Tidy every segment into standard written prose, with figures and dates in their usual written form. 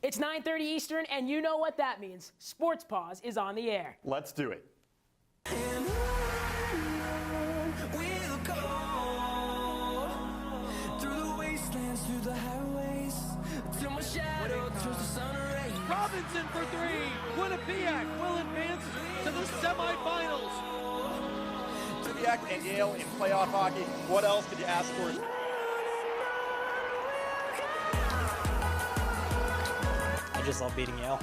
It's 9:30 Eastern, and you know what that means. Sports Pause is on the air. Let's do it. And on we'll go through the wastelands, through the highways, till my shadow turns to sun rays. Robinson for three. Quinnipiac will advance to the semifinals. Quinnipiac and Yale in playoff hockey. What else could you ask for? I just love beating Yale.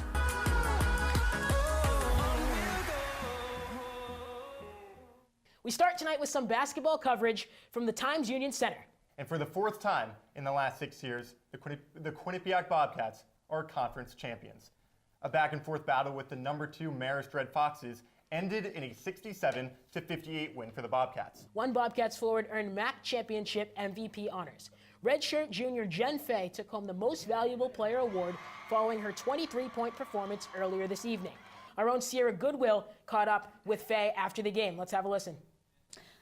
We start tonight with some basketball coverage from the Times Union Center. And for the fourth time in the last 6 years, the Quinnipiac Bobcats are conference champions. A back-and-forth battle with the number 2 Marist Red Foxes ended in a 67-58 win for the Bobcats. One Bobcats forward earned MAC championship MVP honors. Redshirt junior Jen Fay took home the Most Valuable Player award following her 23-point performance earlier this evening. Our own Sierra Goodwill caught up with Fay after the game. Let's have a listen.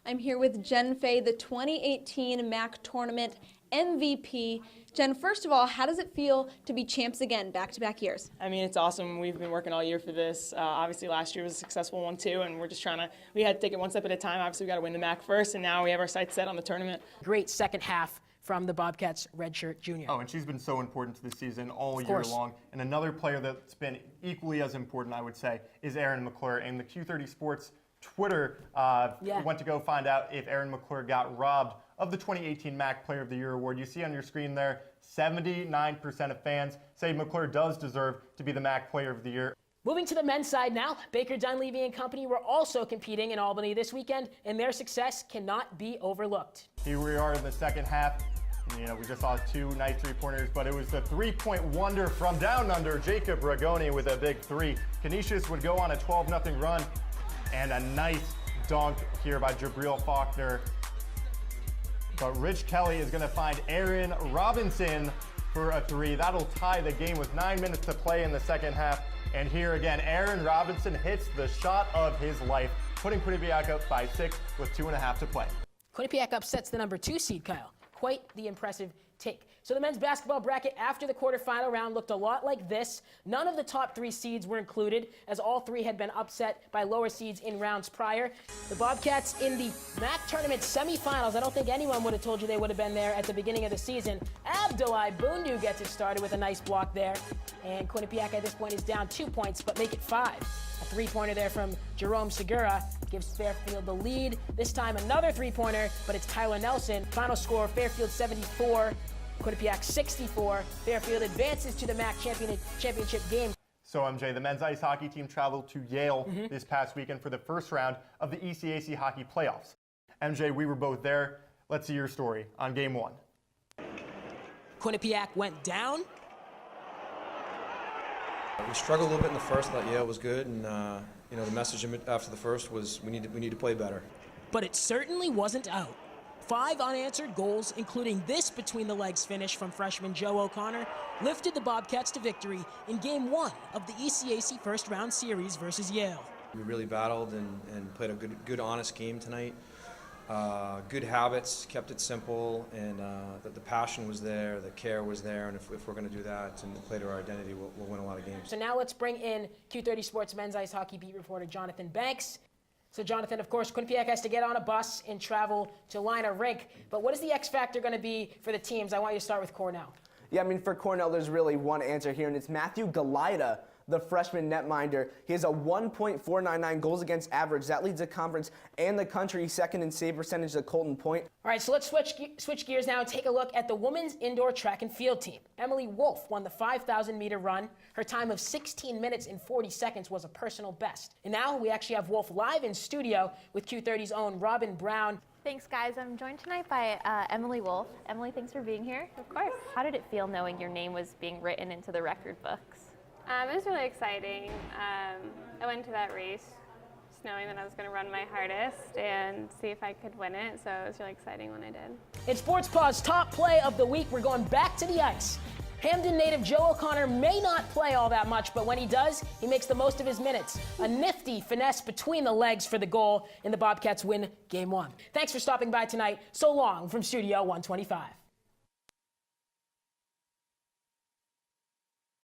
I'm here with Jen Fay, the 2018 MAC Tournament MVP. Jen, first of all, how does it feel to be champs again, back-to-back years? I mean, it's awesome. We've been working all year for this. Obviously, last year was a successful one, too, and we're just we had to take it one step at a time. Obviously, we got to win the MAC first, and now we have our sights set on the tournament. Great second half from the Bobcats redshirt junior. Oh, and she's been so important to the season all year long. And another player that's been equally as important, I would say, is Erin McClure. And the Q30 Sports Twitter went to go find out if Erin McClure got robbed of the 2018 MAC Player of the Year award. You see on your screen there, 79% of fans say McClure does deserve to be the MAC Player of the Year. Moving to the men's side now, Baker Dunleavy and company were also competing in Albany this weekend, and their success cannot be overlooked. Here we are in the second half. You know, we just saw 2 nice three-pointers, but it was the three-point wonder from down under, Jacob Ragoni with a big three. Canisius would go on a 12-0 run, and a nice dunk here by Jabril Faulkner. But Rich Kelly is going to find Aaron Robinson for a three. That'll tie the game with 9 minutes to play in the second half. And here again, Aaron Robinson hits the shot of his life, putting Quinnipiac up by 6 with 2.5 to play. Quinnipiac upsets the number 2 seed, Kyle. Quite the impressive take. So the men's basketball bracket after the quarterfinal round looked a lot like this. None of the top 3 seeds were included, as all 3 had been upset by lower seeds in rounds prior. The Bobcats in the MAC tournament semifinals, I don't think anyone would have told you they would have been there at the beginning of the season. Abdoulaye Bundu gets it started with a nice block there. And Quinnipiac at this point is down 2 points, but make it 5. A three-pointer there from Jerome Segura gives Fairfield the lead. This time another three-pointer, but it's Tyler Nelson. Final score, Fairfield 74, Quinnipiac 64. Fairfield advances to the MAC championship game. So, MJ, the men's ice hockey team traveled to Yale this past weekend for the first round of the ECAC hockey playoffs. MJ, we were both there. Let's see your story on game 1. Quinnipiac went down. We struggled a little bit in the first. Thought Yale was good, and the message after the first was we need to play better. But it certainly wasn't out. 5 unanswered goals, including this between-the-legs finish from freshman Joe O'Connor, lifted the Bobcats to victory in Game 1 of the ECAC first-round series versus Yale. We really battled and played a good, honest game tonight. Good habits, kept it simple, and the passion was there, the care was there, and if we're going to do that and play to our identity, we'll win a lot of games. So now let's bring in Q30 Sports men's ice hockey beat reporter Jonathan Banks. So Jonathan, of course, Quinnipiac has to get on a bus and travel to Lina Rink, but what is the X factor going to be for the teams? I want you to start with Cornell. Yeah, I mean, for Cornell, there's really one answer here, and it's Matthew Galida, the freshman netminder. He has a 1.499 goals against average. That leads the conference and the country second in save percentage to Colton Point. All right, so let's switch gears now and take a look at the women's indoor track and field team. Emily Wolf won the 5,000-meter run. Her time of 16 minutes and 40 seconds was a personal best. And now we actually have Wolf live in studio with Q30's own Robin Brown. Thanks, guys. I'm joined tonight by Emily Wolf. Emily, thanks for being here. Of course. How did it feel knowing your name was being written into the record books? It was really exciting. I went to that race just knowing that I was going to run my hardest and see if I could win it, so it was really exciting when I did. In Sports Pause top play of the week, we're going back to the ice. Hamden native Joe O'Connor may not play all that much, but when he does, he makes the most of his minutes. A nifty finesse between the legs for the goal, and the Bobcats win Game 1. Thanks for stopping by tonight. So long from Studio 125.